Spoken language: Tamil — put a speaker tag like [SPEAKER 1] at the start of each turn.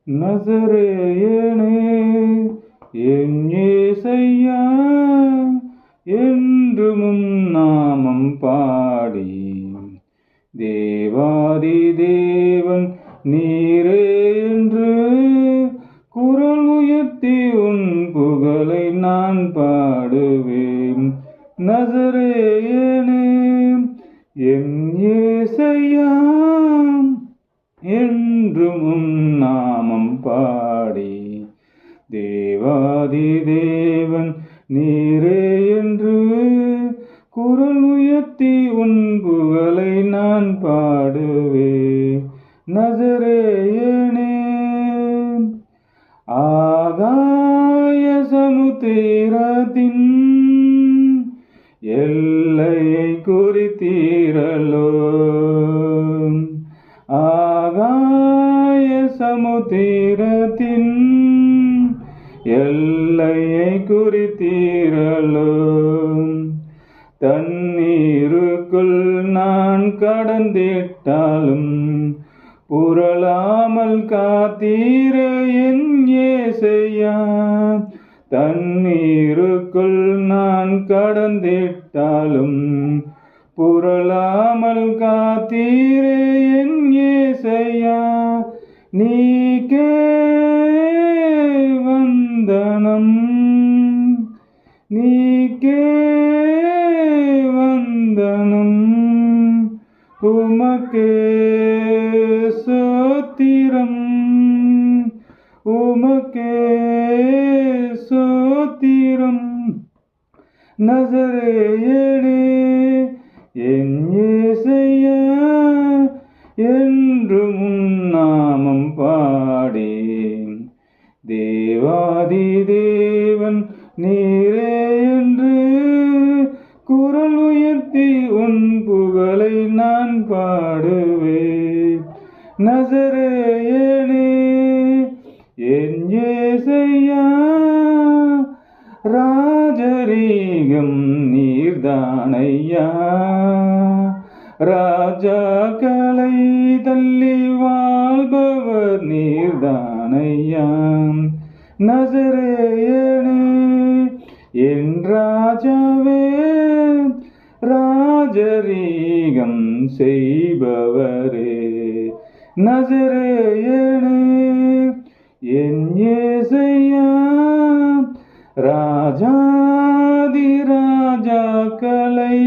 [SPEAKER 1] நசரேயனே என் இயேசையா என்றும் உம் நாமம் பாடி தேவாதி தேவன் நீரே என்று குரல் உயர்த்தி உன் புகழை நான் பாடுவேன். நசரேயனே என் இயேசையா என்றும் உம் நாமம் பாடி தேவாதி தேவன் நீரே என்று குரல் உயர்த்தி உன் புகழை நான் பாடுவேன். நசரேயனே ஆகாய சமுத்திரத்தின் எல்லையை குறித்தீரலோ, ஆகாய சமுத்திரத்தின் எல்லையை குறித்தீரலோ, தண்ணீருக்குள் நான் கடந்திட்டாலும் புரளாமல் காத்தீர என் இயேசையா. தண்ணீருக்குள் நான் கடந்திட்டாலும் புரளாமல் காத்தீர என் இயேசையா. நீக்கே வந்தனம், நீக்கே வந்தனம், உமக்கே சோத்திரம், உமக்கே சோத்திரம். நசரேயனே என் இயேசையா என்றும் உம் நாமம் பாடி தேவாதி தேவன் நீரே என்று குரல் உயர்த்தி உன் புகழை நான் பாடுவேன். நசரேயனே என் இயேசையா ராஜரீகம் நீர்தானையா, ராஜாக்களை தள்ளி வாழ்பவர் நீர்தானையா. நசரேயனே என் ராஜாவே ராஜரீகம் செய்பவரே. நசரேயனே என் இயேசையா ராஜாதி ராஜாக்களை